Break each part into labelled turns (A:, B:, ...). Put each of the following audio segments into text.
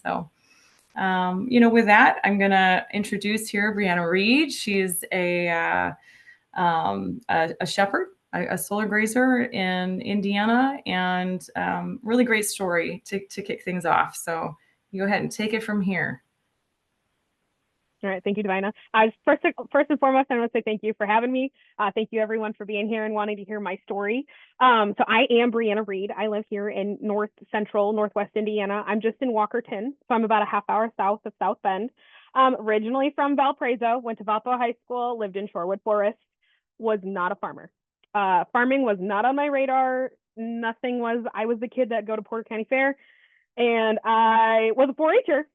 A: So, with that, I'm going to introduce here Brianna Reed. She's a shepherd, a solar grazer in Indiana, and really great story to kick things off. So you go ahead and take it from here.
B: All right. Thank you, Divina. First and foremost, I want to say thank you for having me. Thank you, everyone, for being here and wanting to hear my story. So I am Brianna Reed. I live here in Northwest Indiana. I'm just in Walkerton, so I'm about a half hour south of South Bend. Originally from Valparaiso, went to Valpo High School, lived in Shorewood Forest, was not a farmer. Farming was not on my radar. Nothing was. I was the kid that go to Porter County Fair. And I was a 4-H'er,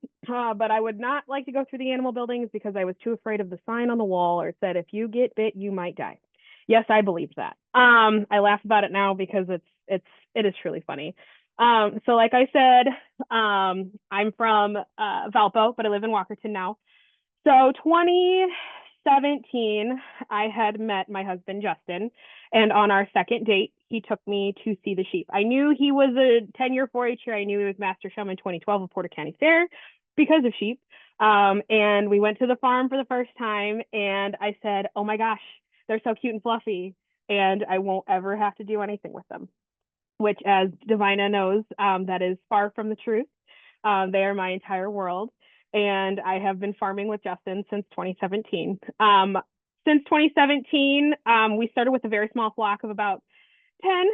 B: but I would not like to go through the animal buildings because I was too afraid of the sign on the wall or said, if you get bit, you might die. Yes, I believed that. I laugh about it now because it is truly funny. So like I said, I'm from Valpo, but I live in Walkerton now. So 2017, I had met my husband, Justin, and on our second date, he took me to see the sheep. I knew he was a 10-year 4-H'er. I knew he was Master Showman 2012 of Porter County Fair because of sheep. And we went to the farm for the first time, and I said, oh my gosh, they're so cute and fluffy, and I won't ever have to do anything with them, which, as Divina knows, that is far from the truth. They are my entire world. And I have been farming with Justin since 2017. Since 2017, we started with a very small flock of about 10.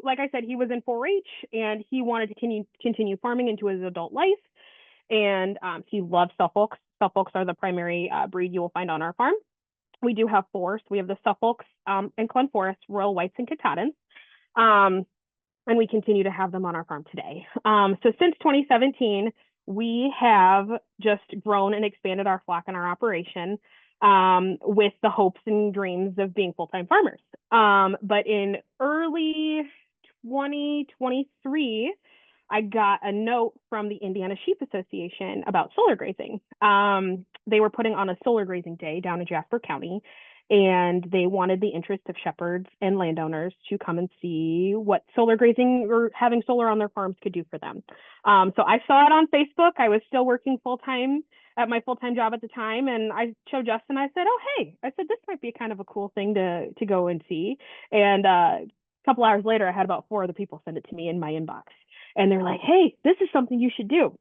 B: Like I said, he was in 4-H and he wanted to continue farming into his adult life. And he loves Suffolks. Suffolks are the primary breed you will find on our farm. We do have 4. So we have the Suffolks and Glen Forest, Royal Whites, and Katahdins. And we continue to have them on our farm today. So since 2017, we have just grown and expanded our flock and our operation with the hopes and dreams of being full-time farmers. But in early 2023, I got a note from the Indiana Sheep Association about solar grazing. They were putting on a solar grazing day down in Jasper County, and they wanted the interest of shepherds and landowners to come and see what solar grazing or having solar on their farms could do for them. So I saw it on Facebook. I was still working full-time at my full-time job at the time, and I showed Justin. I said, oh, hey, I said, this might be kind of a cool thing to go and see. And a couple hours later, I had about 4 other people send it to me in my inbox. And they're like, hey, this is something you should do.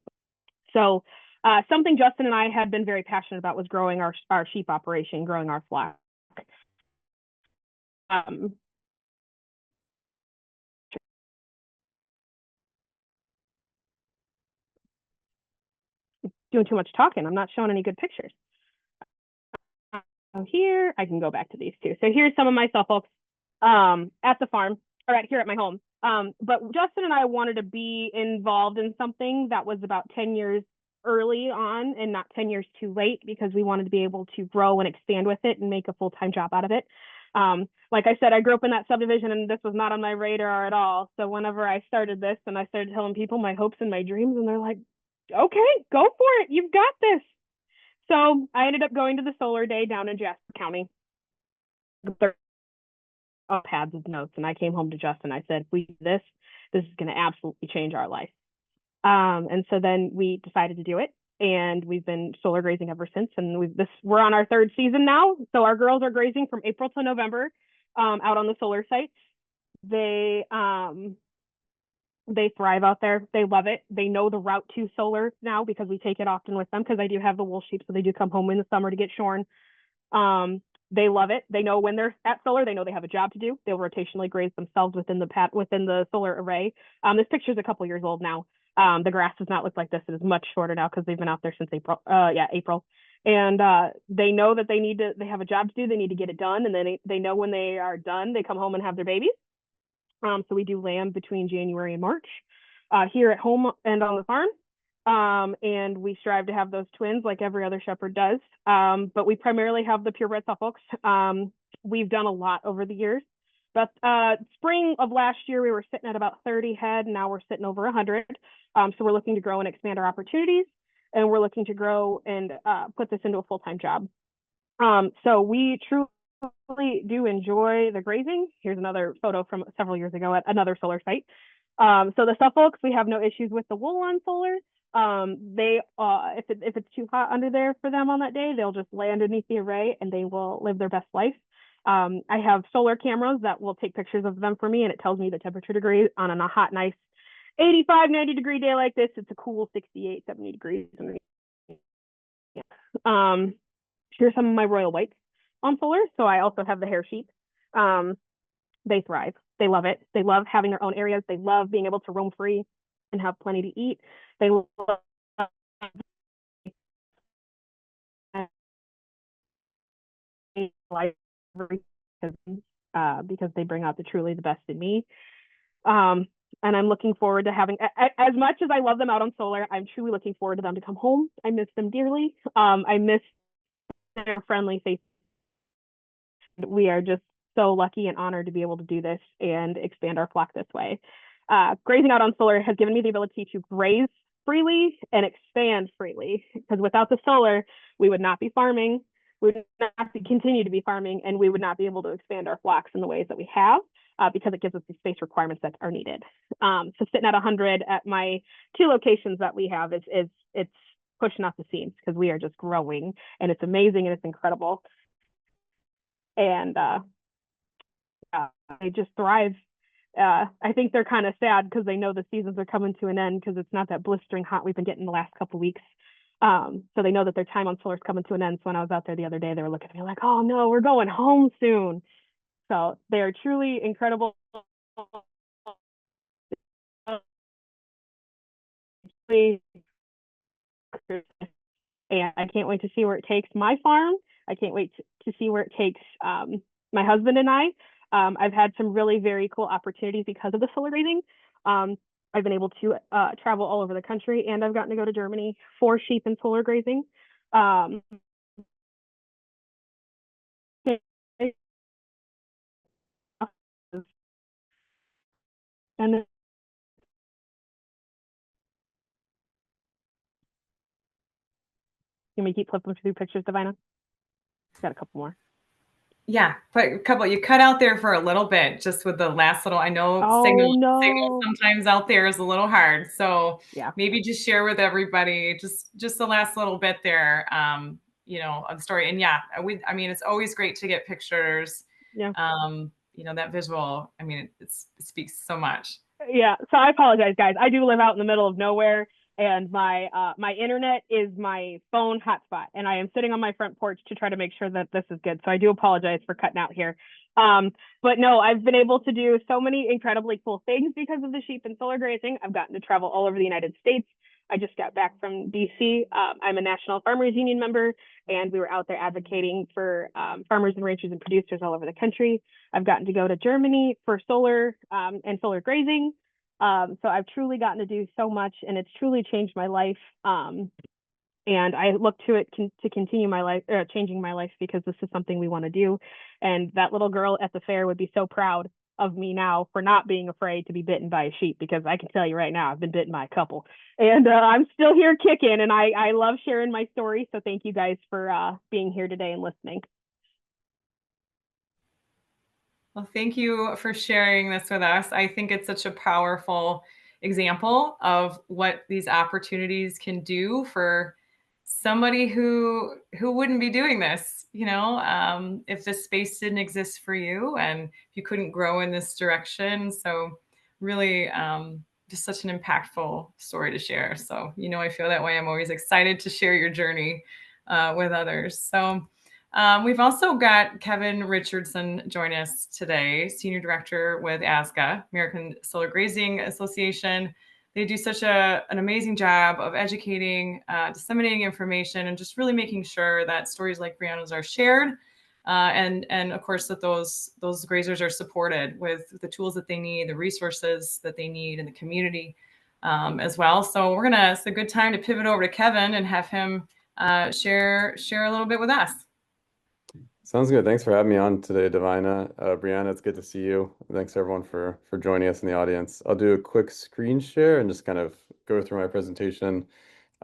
B: So something Justin and I had been very passionate about was growing our sheep operation, growing our flock. Doing too much talking. I'm not showing any good pictures. Here, I can go back to these two. So here's some of my Suffolks at the farm, or here at my home. But Justin and I wanted to be involved in something that was about 10 years early on and not 10 years too late, because we wanted to be able to grow and expand with it and make a full-time job out of it. Like I said, I grew up in that subdivision and this was not on my radar at all. So whenever I started this and I started telling people my hopes and my dreams, and they're like, okay, go for it. You've got this. So I ended up going to the solar day down in Jasper County. Pads of notes, and I came home to Justin. I said, if we do this is going to absolutely change our life. And so then we decided to do it, and we've been solar grazing ever since. And we're on our 3rd season now. So our girls are grazing from April to November out on the solar sites. They thrive out there. They love it. They know the route to solar now because we take it often with them, because I do have the wool sheep, so they do come home in the summer to get shorn. They love it. They know when they're at solar, they know they have a job to do. They'll rotationally graze themselves within the solar array. This picture's a couple years old now. The grass does not look like this. It is much shorter now because they've been out there since April. April. And they know that they have a job to do. They need to get it done. And then they know when they are done, they come home and have their babies. So we do lamb between January and March here at home and on the farm. And we strive to have those twins like every other shepherd does. But we primarily have the purebred Suffolks. We've done a lot over the years. But spring of last year, we were sitting at about 30 head. And now we're sitting over 100. So we're looking to grow and expand our opportunities. And we're looking to grow and put this into a full-time job. So we truly do enjoy the grazing. Here's another photo from several years ago at another solar site. So the Suffolks, we have no issues with the wool on solar. They if it's too hot under there for them on that day, they'll just lay underneath the array and they will live their best life. I have solar cameras that will take pictures of them for me, and it tells me the temperature degree on a hot, nice 85, 90-degree day like this. It's a cool 68, 70 degrees. Um, Here's some of my royal whites on solar. So I also have the hair sheep. Um, they thrive. They love it. They love having their own areas. They love being able to roam free and have plenty to eat. They love library because they bring out the truly the best in me. Um, and I'm looking forward to having, as much as I love them out on solar, I'm truly looking forward to them to come home. I miss them dearly. I miss their friendly face. We are just so lucky and honored to be able to do this and expand our flock this way. Grazing out on solar has given me the ability to graze freely and expand freely, because without the solar, we would not be farming, we would not continue to be farming, and we would not be able to expand our flocks in the ways that we have. Because it gives us the space requirements that are needed. So sitting at 100 at my 2 locations that we have is it's pushing off the seams, because we are just growing, and it's amazing and it's incredible. And they just thrive. I think they're kind of sad because they know the seasons are coming to an end, because it's not that blistering hot we've been getting the last couple of weeks. So they know that their time on solar is coming to an end. So when I was out there the other day, they were looking at me like, "Oh no, we're going home soon." So they're truly incredible. And I can't wait to see where it takes my farm. I can't wait to see where it takes my husband and I. I've had some really very cool opportunities because of the solar grazing. I've been able to travel all over the country, and I've gotten to go to Germany for sheep and solar grazing. Um, and can we keep flipping through pictures, Divina? Got a couple more.
A: Yeah, but a couple you cut out there for a little bit, just with the last little. I know
B: Oh
A: signal
B: no.
A: sometimes out there is a little hard, so
B: Yeah.
A: maybe just share with everybody just the last little bit there, of the story. And yeah, I mean, it's always great to get pictures.
B: Yeah.
A: That visual. I mean, it speaks so much.
B: Yeah, so I apologize, guys. I do live out in the middle of nowhere, and my internet is my phone hotspot, and I am sitting on my front porch to try to make sure that this is good. So I do apologize for cutting out here. But no, I've been able to do so many incredibly cool things because of the sheep and solar grazing. I've gotten to travel all over the United States. I just got back from DC. I'm a National Farmers Union member, and we were out there advocating for farmers and ranchers and producers all over the country. I've gotten to go to Germany for solar and solar grazing. So I've truly gotten to do so much, and it's truly changed my life. And I look to it to continue my life, changing my life, because this is something we want to do. And that little girl at the fair would be so proud of me now for not being afraid to be bitten by a sheep, because I can tell you right now, I've been bitten by a couple, and I'm still here kicking, and I love sharing my story. So thank you guys for being here today and listening.
A: Well, thank you for sharing this with us. I think it's such a powerful example of what these opportunities can do for somebody who wouldn't be doing this, if this space didn't exist for you and if you couldn't grow in this direction. So really, just such an impactful story to share. So, I feel that way. I'm always excited to share your journey with others. So we've also got Kevin Richardson join us today, Senior Director with ASGA, American Solar Grazing Association. They do such an amazing job of educating, disseminating information, and just really making sure that stories like Brianna's are shared, and of course that those grazers are supported with the tools that they need, the resources that they need in the community as well. So it's a good time to pivot over to Kevin and have him share a little bit with us.
C: Sounds good. Thanks for having me on today, Divina. Brianna, it's good to see you. Thanks everyone for joining us in the audience. I'll do a quick screen share and just kind of go through my presentation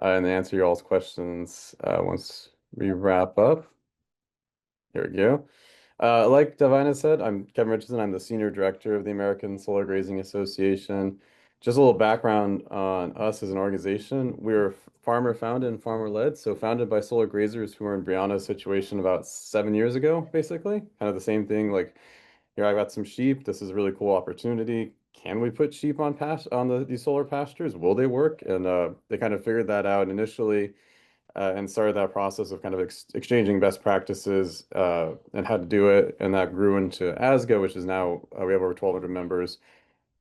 C: and then answer your all's questions once we wrap up. Here we go. Like Divina said, I'm Kevin Richardson. I'm the Senior Director of the American Solar Grazing Association. just a little background on us as an organization. We're farmer founded and farmer led. So founded by solar grazers who were in Brianna's situation about 7 years ago, basically. Kind of the same thing. Like, here I got some sheep. This is a really cool opportunity. Can we put sheep on these solar pastures? Will they work? And they kind of figured that out initially, and started that process of kind of exchanging best practices, and how to do it. And that grew into ASGA, which is now, we have over 1,200 members,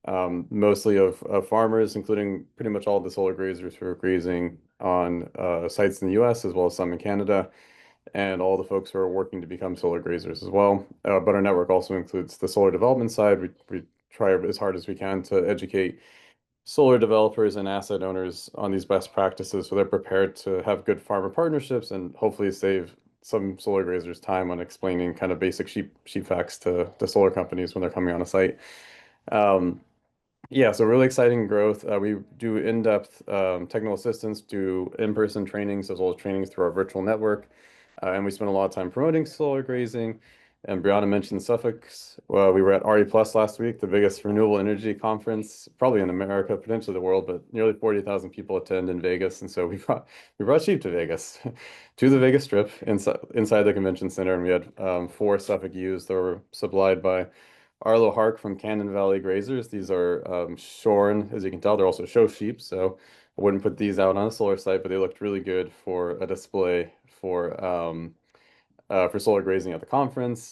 C: mostly of farmers, including pretty much all the solar grazers who are grazing on sites in the US as well as some in Canada, and all the folks who are working to become solar grazers as well. But our network also includes the solar development side. We try as hard as we can to educate solar developers and asset owners on these best practices so they're prepared to have good farmer partnerships and hopefully save some solar grazers time on explaining kind of basic sheep facts to solar companies when they're coming on a site. Um, yeah, so really exciting growth. We do in-depth technical assistance, do in-person trainings as well as trainings through our virtual network. And we spend a lot of time promoting solar grazing. And Brianna mentioned Suffolk's. Well, we were at RE Plus last week, the biggest renewable energy conference, probably in America, potentially the world, but nearly 40,000 people attend in Vegas. And so we brought sheep to Vegas, to the Vegas Strip inside the convention center. And we had 4 Suffolk ewes that were supplied by Arlo Hark from Cannon Valley Grazers. These are shorn, as you can tell. They're also show sheep, so I wouldn't put these out on a solar site, but they looked really good for a display for solar grazing at the conference.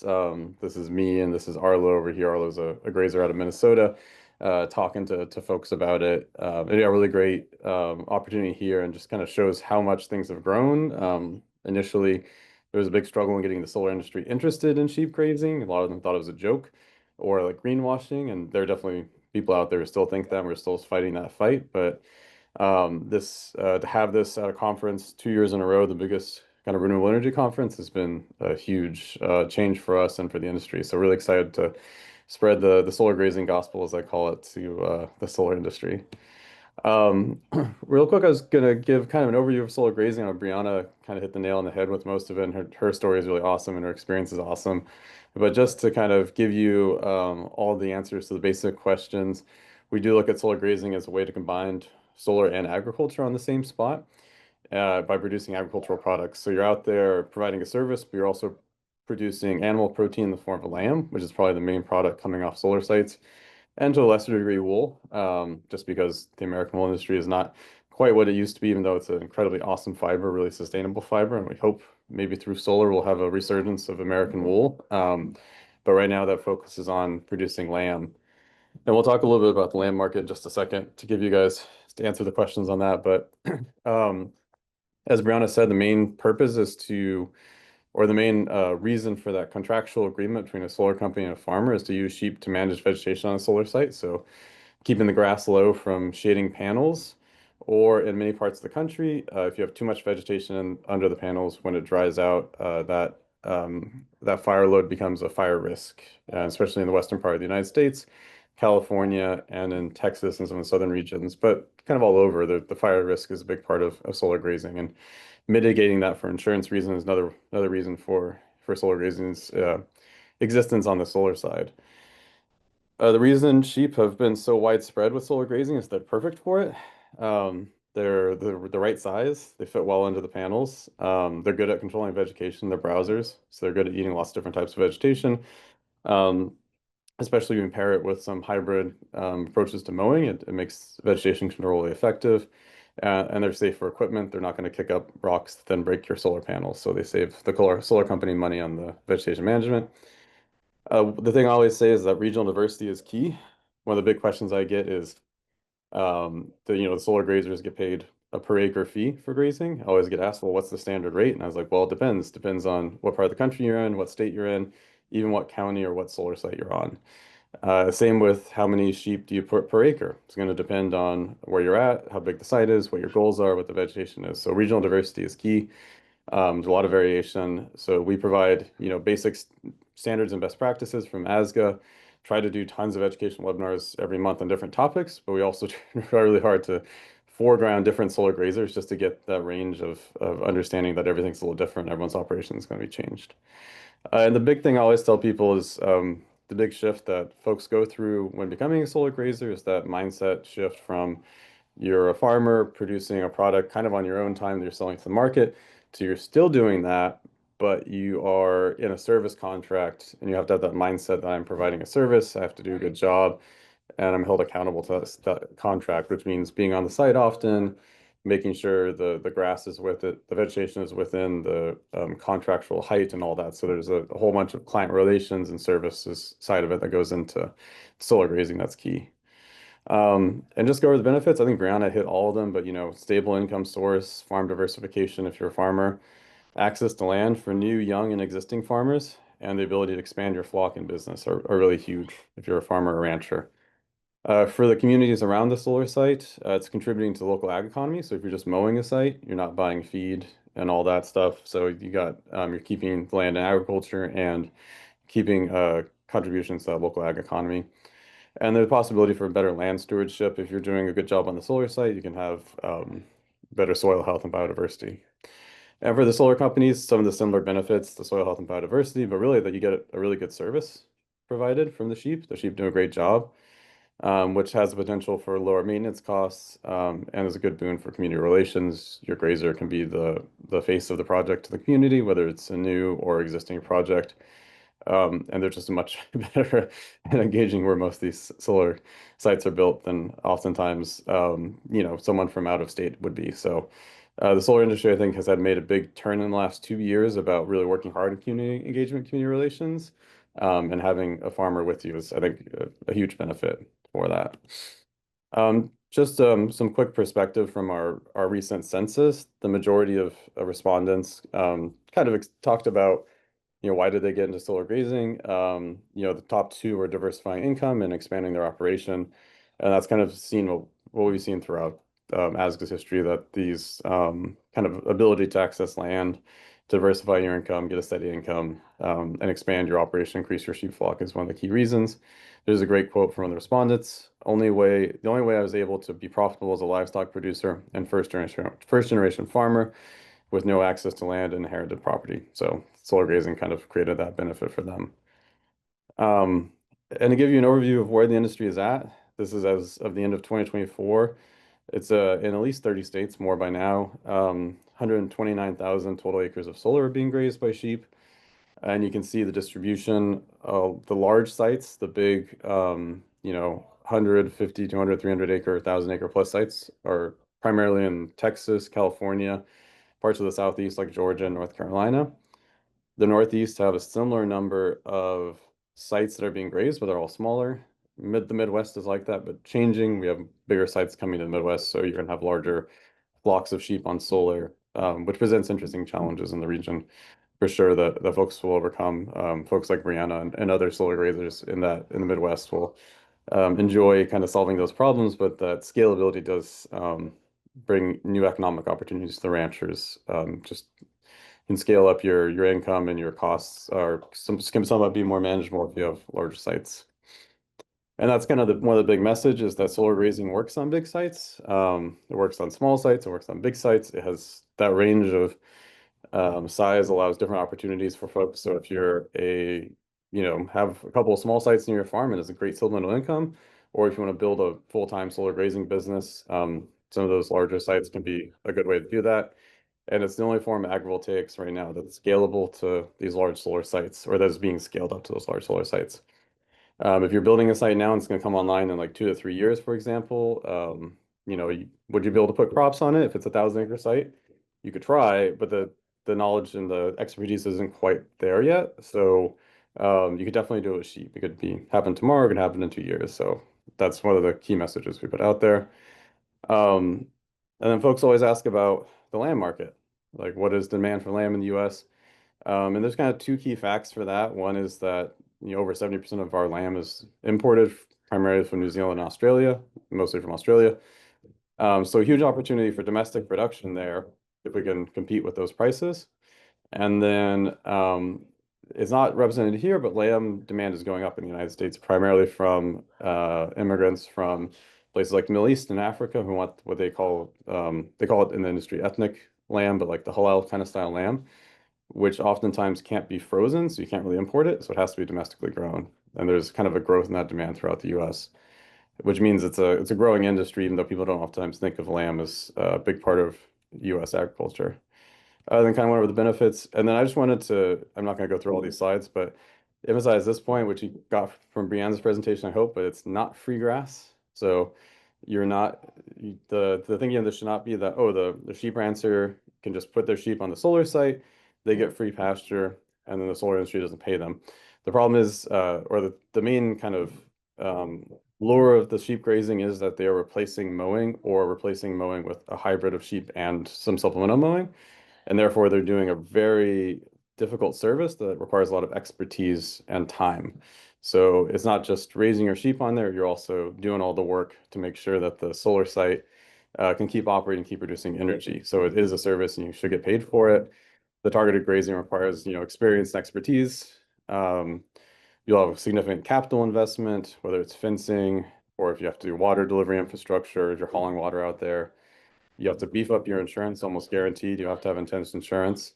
C: This is me and this is Arlo over here. Arlo's a grazer out of Minnesota, talking to folks about it. Yeah, really great opportunity here, and just kind of shows how much things have grown. Initially, there was a big struggle in getting the solar industry interested in sheep grazing. A lot of them thought it was a joke or like greenwashing, and there are definitely people out there who still think that. We're still fighting that fight, but this to have this at a conference 2 years in a row, the biggest kind of renewable energy conference, has been a huge change for us and for the industry. So really excited to spread the solar grazing gospel, as I call it, to the solar industry. Real quick, I was gonna give kind of an overview of solar grazing. Brianna kind of hit the nail on the head with most of it, and her story is really awesome and her experience is awesome. But just to kind of give you all the answers to the basic questions, we do look at solar grazing as a way to combine solar and agriculture on the same spot, by producing agricultural products. So you're out there providing a service, but you're also producing animal protein in the form of lamb, which is probably the main product coming off solar sites, and to a lesser degree wool, just because the American wool industry is not quite what it used to be, even though it's an incredibly awesome fiber, really sustainable fiber, and we hope maybe through solar we'll have a resurgence of American wool. But right now that focuses on producing lamb. And we'll talk a little bit about the lamb market in just a second to give you guys to answer the questions on that. But as Brianna said, the main purpose is to, or the main reason for that contractual agreement between a solar company and a farmer is to use sheep to manage vegetation on a solar site. So keeping the grass low from shading panels, or in many parts of the country, if you have too much vegetation under the panels, when it dries out, that fire load becomes a fire risk, especially in the western part of the United States, California, and in Texas and some of the southern regions, but kind of all over. The fire risk is a big part of solar grazing, and mitigating that for insurance reasons is another reason for solar grazing's existence on the solar side. The reason sheep have been so widespread with solar grazing is they're perfect for it. They're the right size. They fit well into the panels. They're good at controlling vegetation. They're browsers, so they're good at eating lots of different types of vegetation. Um, Especially when you pair it with some hybrid approaches to mowing, it makes vegetation control really effective. And they're safe for equipment. They're not going to kick up rocks that then break your solar panels. So they save the solar company money on the vegetation management. The thing I always say is that regional diversity is key. One of the big questions I get is, the solar grazers get paid a per acre fee for grazing. I always get asked, well, what's the standard rate? And I was like, well, it depends. Depends on what part of the country you're in, what state you're in, even what county or what solar site you're on. Same with how many sheep do you put per acre. It's going to depend on where you're at, how big the site is, what your goals are, what the vegetation is. So regional diversity is key. There's a lot of variation. So we provide, basic standards and best practices from ASGA. Try to do tons of educational webinars every month on different topics, but we also try really hard to foreground different solar grazers just to get that range of understanding that everything's a little different. Everyone's operation is going to be changed. And the big thing I always tell people is, the big shift that folks go through when becoming a solar grazer is that mindset shift from you're a farmer producing a product kind of on your own time that you're selling to the market to you're still doing that, but you are in a service contract and you have to have that mindset that I'm providing a service, I have to do a good job, and I'm held accountable to that contract, which means being on the site often, making sure the grass is with it, the vegetation is within the contractual height and all that. So there's a whole bunch of client relations and services side of it that goes into solar grazing. That's key. And just go over the benefits. I think Brianna hit all of them, but stable income source, farm diversification if you're a farmer, access to land for new, young, and existing farmers, and the ability to expand your flock and business are really huge if you're a farmer or rancher. For the communities around the solar site, it's contributing to the local ag economy. So if you're just mowing a site, you're not buying feed and all that stuff. So you're keeping the land in agriculture and keeping contributions to that local ag economy. And there's a possibility for better land stewardship. If you're doing a good job on the solar site, you can have better soil health and biodiversity. And for the solar companies, some of the similar benefits, the soil health and biodiversity, but really that you get a really good service provided from the sheep. The sheep do a great job, which has the potential for lower maintenance costs, and is a good boon for community relations. Your grazer can be the face of the project to the community, whether it's a new or existing project. And they're just much better at engaging where most of these solar sites are built than oftentimes, someone from out of state would be. So the solar industry, I think, has had made a big turn in the last 2 years about really working hard in community engagement, community relations, and having a farmer with you is, I think, a huge benefit for that. Just some quick perspective from our recent census. The majority of respondents kind of talked about why did they get into solar grazing? The top two were diversifying income and expanding their operation. And that's kind of seen what we've seen throughout ASGA's history, that these kind of ability to access land, diversify your income, get a steady income, and expand your operation, increase your sheep flock is one of the key reasons. There's a great quote from one of the respondents. The only way I was able to be profitable as a livestock producer and first generation farmer with no access to land and inherited property. So solar grazing kind of created that benefit for them. And to give you an overview of where the industry is at, this is as of the end of 2024. It's in at least 30 states, more by now. 129,000 total acres of solar are being grazed by sheep. And you can see the distribution of the large sites, the big, 150, 200, 300 acre, 1,000 acre plus sites are primarily in Texas, California, parts of the Southeast like Georgia and North Carolina. The Northeast have a similar number of sites that are being grazed, but they're all smaller. The Midwest is like that, but changing. We have bigger sites coming to the Midwest, so you're going to have larger flocks of sheep on solar, which presents interesting challenges in the region for sure that the folks will overcome. Folks like Brianna and other solar grazers in the Midwest will enjoy kind of solving those problems, but that scalability does bring new economic opportunities to the ranchers. Just can scale up your income, and your costs can somewhat be more manageable if you have larger sites. And that's kind of one of the big messages, that solar grazing works on big sites. It works on small sites, it works on big sites. It has that range of size, allows different opportunities for folks. So if have a couple of small sites near your farm and it's a great supplemental income, or if you want to build a full-time solar grazing business, some of those larger sites can be a good way to do that. And it's the only form of agrivoltaics right now that's scalable to these large solar sites, or that's being scaled up to those large solar sites. If you're building a site now and it's going to come online in like 2 to 3 years, for example, would you be able to put crops on it if it's a 1,000 acre site? You could try, but the knowledge and the expertise isn't quite there yet. So you could definitely do it with sheep. It could happen tomorrow, it could happen in 2 years. So that's one of the key messages we put out there. And then folks always ask about the lamb market, like what is demand for lamb in the U.S. And there's kind of two key facts for that. One is that over 70% of our lamb is imported primarily from New Zealand and Australia, mostly from Australia. So a huge opportunity for domestic production there if we can compete with those prices. And then it's not represented here, but lamb demand is going up in the United States, primarily from immigrants from places like the Middle East and Africa who want what they call it in the industry ethnic lamb, but like the halal kind of style lamb, which oftentimes can't be frozen, so you can't really import it, so it has to be domestically grown. and there's kind of a growth in that demand throughout the U.S., which means it's a growing industry, even though people don't oftentimes think of lamb as a big part of U.S. agriculture. Then kind of went over the benefits, and then I just wanted to, I'm not going to go through all these slides, but emphasize this point, which you got from Brianna's presentation, I hope, but it's not free grass. So you're not, the thinking of this should not be that, oh, the sheep rancher can just put their sheep on the solar site, they get free pasture, and then the solar industry doesn't pay them. The problem is, or the main kind of lure of the sheep grazing is that they are replacing mowing or replacing mowing with a hybrid of sheep and some supplemental mowing. And therefore, they're doing a very difficult service that requires a lot of expertise and time. So it's not just raising your sheep on there, you're also doing all the work to make sure that the solar site can keep operating, keep producing energy. So it is a service and you should get paid for it. The targeted grazing requires, experience and expertise. Um, you'll have a significant capital investment, whether it's fencing or if you have to do water delivery infrastructure, if you're hauling water out there. You have to beef up your insurance, almost guaranteed. You have to have intense insurance.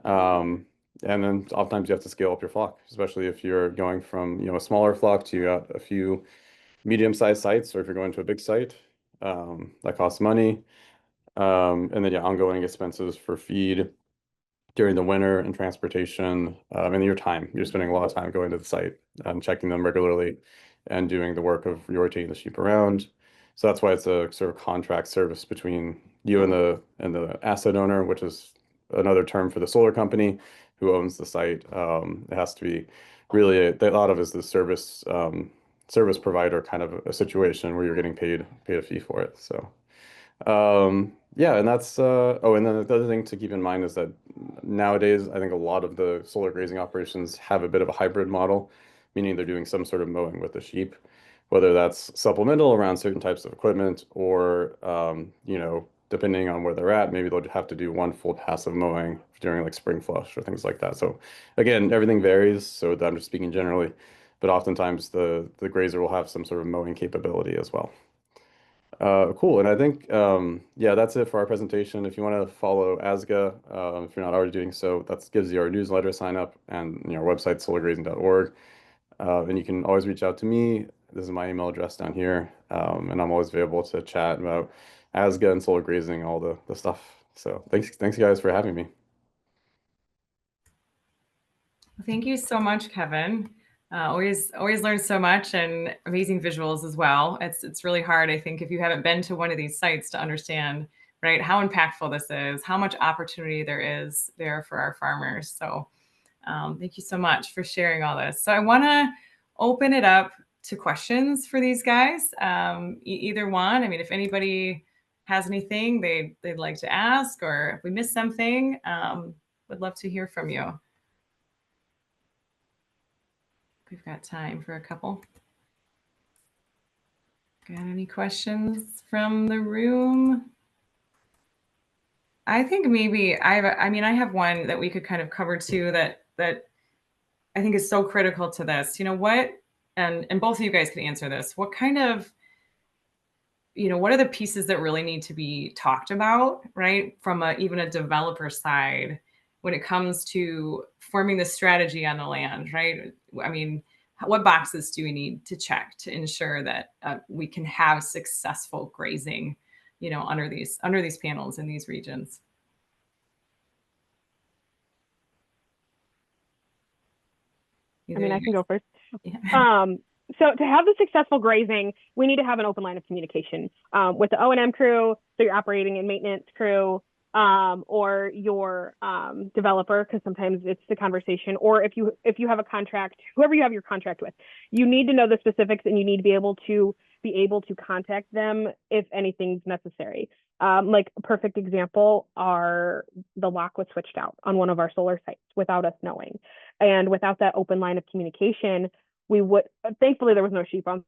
C: Um, and then oftentimes you have to scale up your flock, especially if you're going from, a smaller flock to a few medium-sized sites, or if you're going to a big site, that costs money. And then yeah, ongoing expenses for feed during the winter and transportation, and your time. You're spending a lot of time going to the site and checking them regularly and doing the work of rotating the sheep around. So that's why it's a sort of contract service between you and the asset owner, which is another term for the solar company who owns the site. It has to be really a lot of it is the service provider kind of a situation where you're getting paid a fee for it. So. Yeah, and that's oh, and then the other thing to keep in mind is that nowadays I think a lot of the solar grazing operations have a bit of a hybrid model, meaning they're doing some sort of mowing with the sheep, whether that's supplemental around certain types of equipment or depending on where they're at, maybe they'll have to do one full pass of mowing during like spring flush or things like that. So again, everything varies, so I'm just speaking generally, but oftentimes the grazer will have some sort of mowing capability as well. Cool. And I think, yeah, that's it for our presentation. If you want to follow ASGA, if you're not already doing so, that gives you our newsletter sign up and our website, solargrazing.org. And you can always reach out to me. This is my email address down here. And I'm always available to chat about ASGA and solar grazing, all the stuff. So thanks you guys for having me.
A: Thank you so much, Kevin. Always learn so much and amazing visuals as well. It's really hard, I think, if you haven't been to one of these sites to understand, right, how impactful this is, how much opportunity there is there for our farmers. So thank you so much for sharing all this. So I want to open it up to questions for these guys. Either one. I mean, if anybody has anything they'd like to ask, or if we missed something, would love to hear from you. We've got time for a couple. Got any questions from the room? I think maybe I have one that we could kind of cover too that I think is so critical to this. What, and both of you guys can answer this. What kind of, what are the pieces that really need to be talked about, right? From even a developer side when it comes to forming the strategy on the land, right? I mean, what boxes do we need to check to ensure that we can have successful grazing, under these panels in these regions?
B: I can go first.
A: Yeah.
B: So to have the successful grazing, we need to have an open line of communication with the O&M crew, so your operating and maintenance crew, or your developer, because sometimes it's the conversation, or if you have a contract, whoever you have your contract with, you need to know the specifics and you need to be able to contact them if anything's necessary. Like a perfect example are the lock was switched out on one of our solar sites without us knowing. And without that open line of communication, thankfully there was no sheep on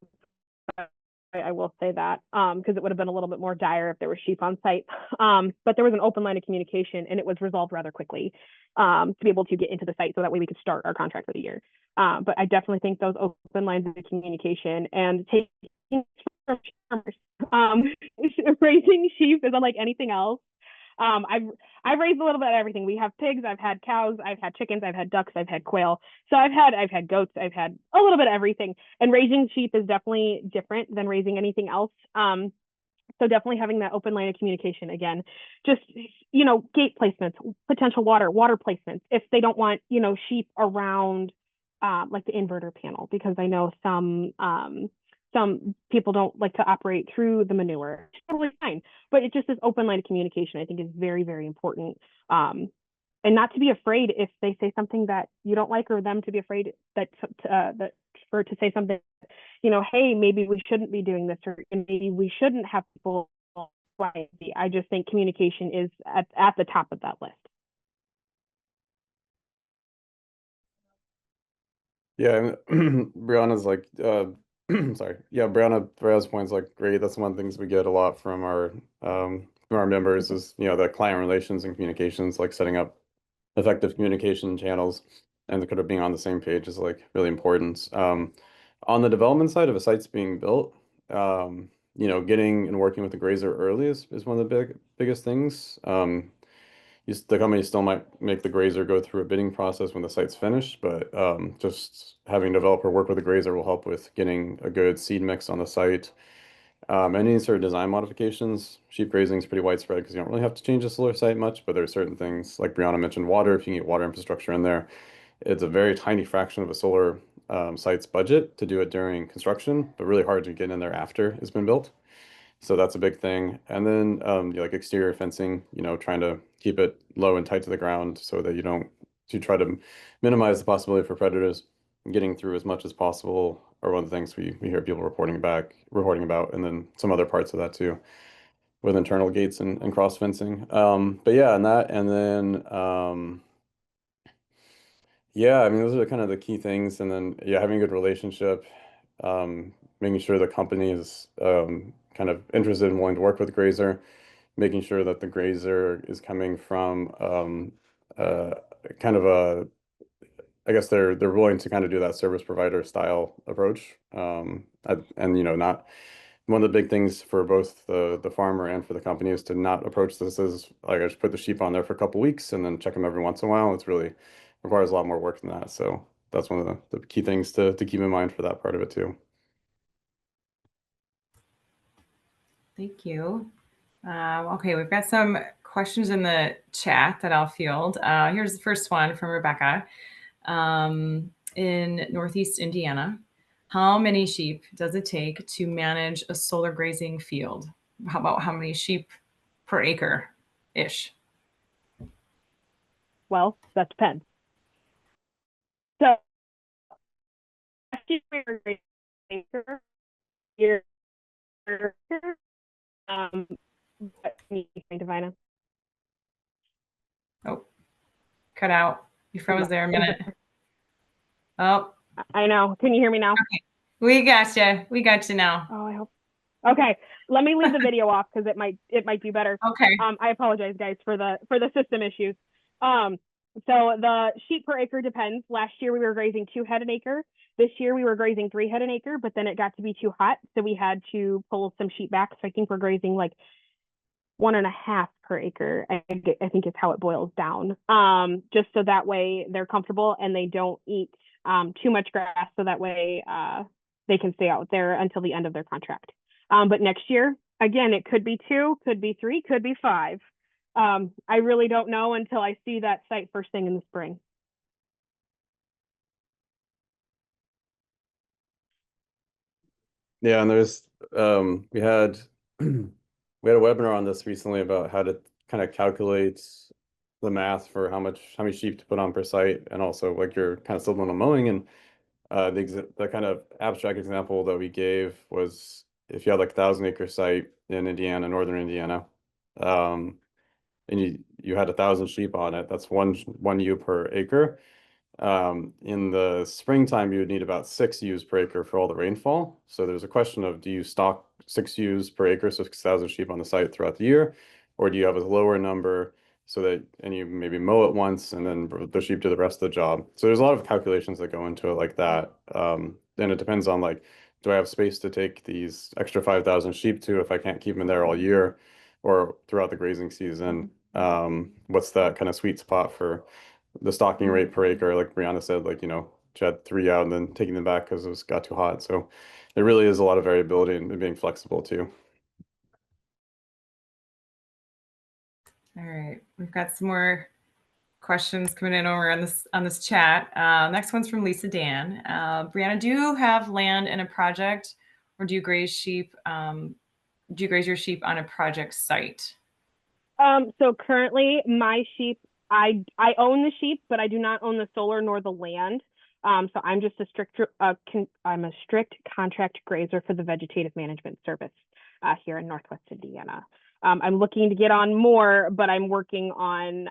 B: site. I will say that, because it would have been a little bit more dire if there were sheep on site. But there was an open line of communication and it was resolved rather quickly to be able to get into the site so that way we could start our contract for the year. But I definitely think those open lines of communication and taking from farmers, raising sheep is unlike anything else. I've raised a little bit of everything. We have pigs, I've had cows, I've had chickens, I've had ducks, I've had quail. So I've had goats, I've had a little bit of everything. And raising sheep is definitely different than raising anything else. So definitely having that open line of communication again, just, gate placements, potential water placements. If they don't want, sheep around like the inverter panel, because I know some people don't like to operate through the manure. Totally fine. But it just is open line of communication, I think, is very, very important. And not to be afraid if they say something that you don't like, or them to be afraid that for to say something, hey, maybe we shouldn't be doing this, or maybe we shouldn't have people. I just think communication is at the top of that list.
C: Yeah, and Brianna's like, sorry. Yeah, Brianna's point's like great. That's one of the things we get a lot from our members is, the client relations and communications, like setting up effective communication channels and the kind of being on the same page is like really important. On the development side, of a site's being built, getting and working with the grazer early is one of the biggest things. The company still might make the grazer go through a bidding process when the site's finished, but just having a developer work with the grazer will help with getting a good seed mix on the site. Any sort of design modifications, sheep grazing is pretty widespread because you don't really have to change the solar site much, but there are certain things like Brianna mentioned, water. If you can get water infrastructure in there, it's a very tiny fraction of a solar site's budget to do it during construction, but really hard to get in there after it's been built. So that's a big thing. And then like exterior fencing, trying to keep it low and tight to the ground so that you try to minimize the possibility for predators getting through as much as possible are one of the things we hear people reporting about, and then some other parts of that too, with internal gates and cross fencing. But yeah, and then yeah, I mean, those are kind of the key things. And then, yeah, having a good relationship, making sure the company is kind of interested and willing to work with Grazer, making sure that the Grazer is coming from uh, kind of I guess they're willing to kind of do that service provider style approach. And, not one of the big things for both the farmer and for the company is to not approach this as like I just put the sheep on there for a couple weeks and then check them every once in a while. It's really requires a lot more work than that. So that's one of the key things to keep in mind for that part of it too.
A: Thank you. Okay, we've got some questions in the chat that I'll field. Here's the first one from Rebecca. In Northeast Indiana, how many sheep does it take to manage a solar grazing field? How many sheep per acre-ish?
B: Well, that depends. So last year we were grazing acre, year, but me, Divina.
A: Oh, cut out. You froze there a minute. Oh,
B: I know. Can you hear me now?
A: okay. We got you. We got you now.
B: Oh, I hope. Okay, let me leave the video off because it might be better.
A: Okay.
B: I apologize, guys, for the system issues. So the sheep per acre depends. Last year we were grazing 2 head an acre. This year we were grazing 3 head an acre, but then it got to be too hot, so we had to pull some sheep back. So I think we're grazing like 1.5 per acre. I think is how it boils down. Just so that way they're comfortable and they don't eat too much grass, so that way they can stay out there until the end of their contract. But next year, again, it could be 2, could be 3, could be 5. I really don't know until I see that site first thing in the spring.
C: Yeah, and there's we had we had a webinar on this recently about how to kind of calculate the math for how many sheep to put on per site, and also like your kind of supplemental mowing. And the kind of abstract example that we gave was if you had like 1,000 acre site in Indiana, northern Indiana, and you had 1,000 sheep on it, that's one ewe per acre. In the springtime, you would need about 6 ewes per acre for all the rainfall. So there's a question of, do you stock 6 ewes per acre, so 6,000 sheep on the site throughout the year, or do you have a lower number and you maybe mow it once and then the sheep do the rest of the job? So there's a lot of calculations that go into it like that. And it depends on like, do I have space to take these extra 5,000 sheep to if I can't keep them there all year or throughout the grazing season? What's that kind of sweet spot for the stocking rate per acre? Like Brianna said, like, she had three out and then taking them back because got too hot. So there really is a lot of variability and being flexible too.
A: All right, we've got some more questions coming in over on this chat. Next one's from Lisa Dan. Brianna, do you have land in a project, or do you graze sheep? Do you graze your sheep on a project site?
B: So currently my sheep, I own the sheep, but I do not own the solar nor the land. So I'm just I'm a strict contract grazer for the Vegetative Management Service here in Northwest Indiana. I'm looking to get on more, but I'm working on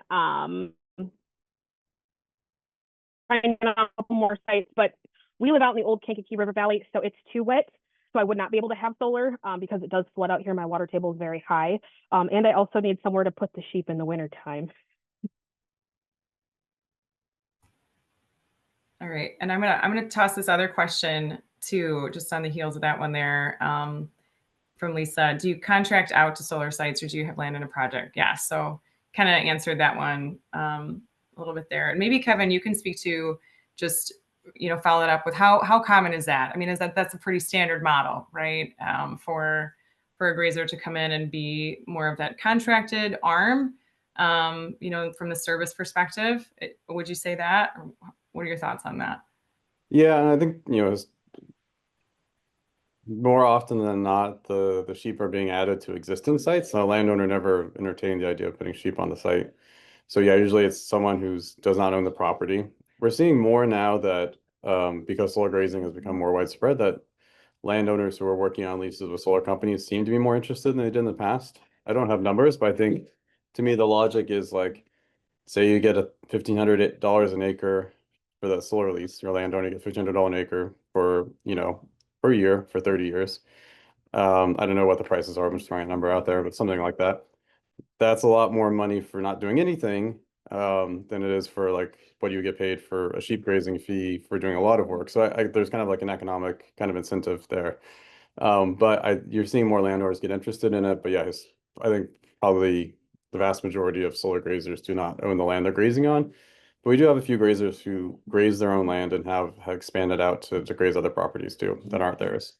B: trying to get on a couple more sites. But we live out in the old Kankakee River Valley, so it's too wet. So I would not be able to have solar because it does flood out here. My water table is very high. And I also need somewhere to put the sheep in the wintertime.
A: All right, and I'm gonna toss this other question too, just on the heels of that one there, from Lisa. Do you contract out to solar sites, or do you have land in a project? Yeah, so kind of answered that one a little bit there. And maybe Kevin, you can speak to just follow it up with how common is that? I mean, that's a pretty standard model, right? For a grazer to come in and be more of that contracted arm, from the service perspective. Would you say that? Or what are your thoughts on that?
C: Yeah, and I think, more often than not, the sheep are being added to existing sites. So a landowner never entertained the idea of putting sheep on the site. So yeah, usually it's someone who does not own the property. We're seeing more now that because solar grazing has become more widespread, that landowners who are working on leases with solar companies seem to be more interested than they did in the past. I don't have numbers, but I think to me the logic is like, say you get a $1,500 an acre for the solar lease, your landowner gets $1,500 an acre for, per year for 30 years. I don't know what the prices are. I'm just throwing a number out there, but something like that. That's a lot more money for not doing anything than it is for like what you get paid for a sheep grazing fee for doing a lot of work. So there's kind of like an economic kind of incentive there. But you're seeing more landowners get interested in it. But yeah, I think probably the vast majority of solar grazers do not own the land they're grazing on. But we do have a few grazers who graze their own land and have expanded out to graze other properties too that aren't theirs.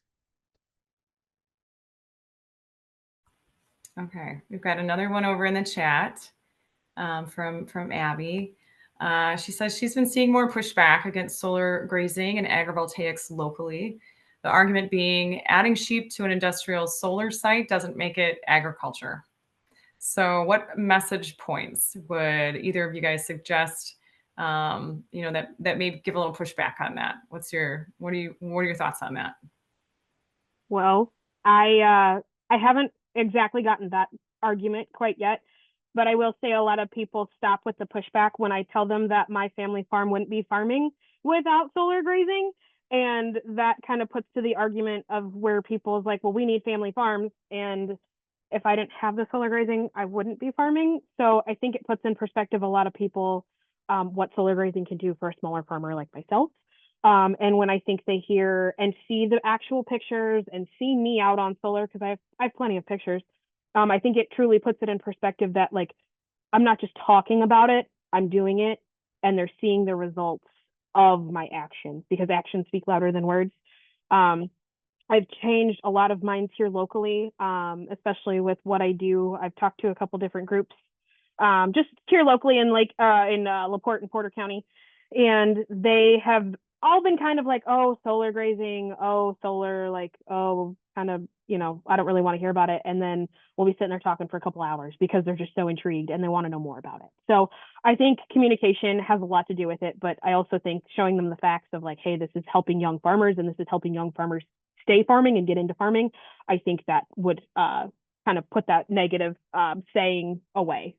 A: Okay, we've got another one over in the chat from Abby. She says she's been seeing more pushback against solar grazing and agrivoltaics locally. The argument being adding sheep to an industrial solar site doesn't make it agriculture. So, what message points would either of you guys suggest? That maybe give a little pushback on that. What are your thoughts on that?
B: Well, I haven't exactly gotten that argument quite yet, but I will say a lot of people stop with the pushback when I tell them that my family farm wouldn't be farming without solar grazing. And that kind of puts to the argument of where people's like, well, we need family farms. And if I didn't have the solar grazing, I wouldn't be farming. So I think it puts in perspective a lot of people what solar grazing can do for a smaller farmer like myself. And when I think they hear and see the actual pictures and see me out on solar, because I have plenty of pictures, I think it truly puts it in perspective that like I'm not just talking about it, I'm doing it, and they're seeing the results of my actions because actions speak louder than words. I've changed a lot of minds here locally, especially with what I do. I've talked to a couple different groups, just here locally in LaPorte and Porter County, and they have all been kind of like, oh, solar grazing, oh, solar, like, oh, kind of, I don't really want to hear about it. And then we'll be sitting there talking for a couple hours because they're just so intrigued and they want to know more about it. So I think communication has a lot to do with it, but I also think showing them the facts of like, hey, this is helping young farmers and this is helping young farmers stay farming and get into farming. I think that would kind of put that negative saying away.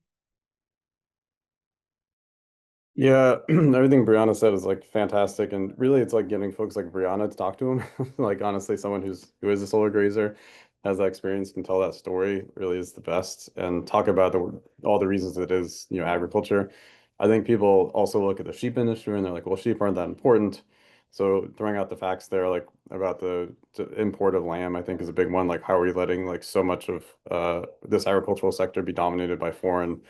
C: Yeah, everything Brianna said is like fantastic, and really, it's like getting folks like Brianna to talk to him. Like honestly, someone who is a solar grazer, has that experience, can tell that story. Really is the best, and talk about all the reasons it is, agriculture. I think people also look at the sheep industry and they're like, well, sheep aren't that important. So throwing out the facts there, like about the import of lamb, I think is a big one. Like, how are we letting like so much of this agricultural sector be dominated by foreign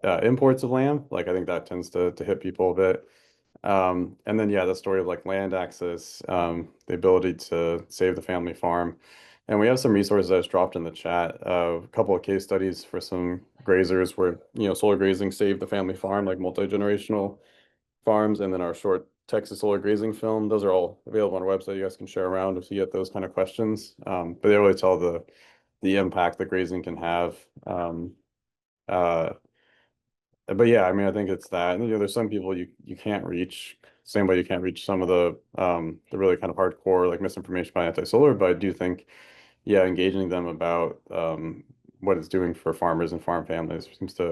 C: imports of land. Like I think that tends to hit people a bit. And then yeah, the story of like land access, the ability to save the family farm. And we have some resources that's dropped in the chat, a couple of case studies for some grazers where, solar grazing saved the family farm, like multi-generational farms, and then our short Texas solar grazing film. Those are all available on our website. You guys can share around if you get those kind of questions. But they really tell the impact that grazing can have. Uh, but yeah, I mean, I think it's that. And, there's some people you can't reach. Same way you can't reach some of the really kind of hardcore like misinformation by anti-solar. But I do think, yeah, engaging them about what it's doing for farmers and farm families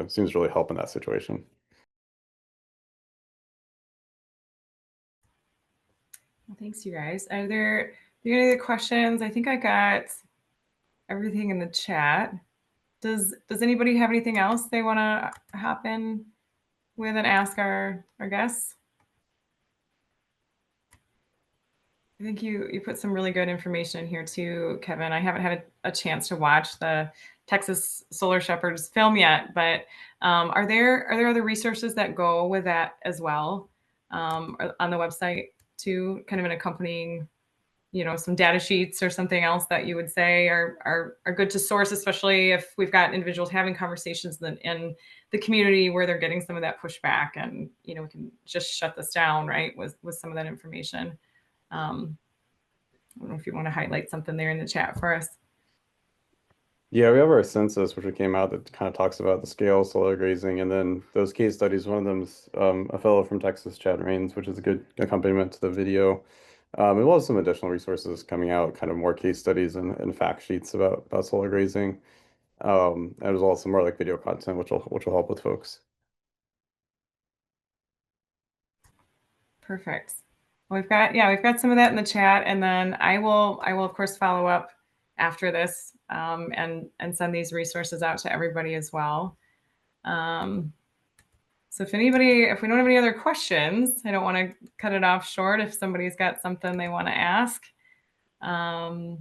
C: seems really help in that situation.
A: Well, thanks, you guys. Are there any other questions? I think I got everything in the chat. Does anybody have anything else they want to hop in with and ask our guests? I think you put some really good information in here too, Kevin. I haven't had a chance to watch the Texas Solar Shepherds film yet, but are there other resources that go with that as well on the website too, kind of an accompanying, some data sheets or something else that you would say are good to source, especially if we've got individuals having conversations in the community where they're getting some of that pushback, and we can just shut this down, right, with some of that information. I don't know if you want to highlight something there in the chat for us.
C: Yeah, we have our census, which came out that kind of talks about the scale of solar grazing, and then those case studies. One of them's a fellow from Texas, Chad Rains, which is a good accompaniment to the video. As well as some additional resources coming out, kind of more case studies and fact sheets about solar grazing, as well as some more like video content, which will help with folks.
A: Perfect. Well, we've got some of that in the chat, and then I will of course follow up after this and send these resources out to everybody as well. So if we don't have any other questions, I don't want to cut it off short if somebody's got something they want to ask. Oh,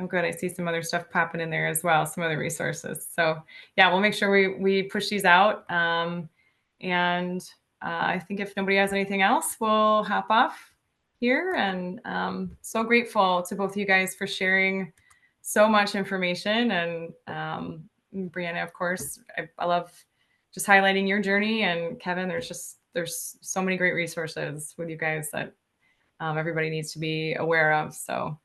A: good. I see some other stuff popping in there as well, some other resources. So yeah, we'll make sure we push these out. And I think if nobody has anything else, we'll hop off here. And so grateful to both of you guys for sharing so much information. And Brianna, of course, I love just highlighting your journey. And Kevin, there's so many great resources with you guys that everybody needs to be aware of. So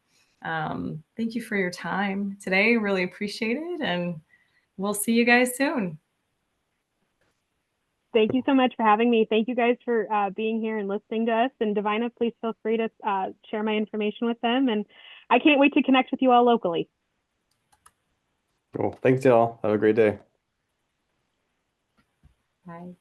A: thank you for your time today. Really appreciate it. And we'll see you guys soon.
B: Thank you so much for having me. Thank you guys for being here and listening to us. And Divina, please feel free to share my information with them. And I can't wait to connect with you all locally.
C: Cool. Thanks, y'all. Have a great day.
A: Bye.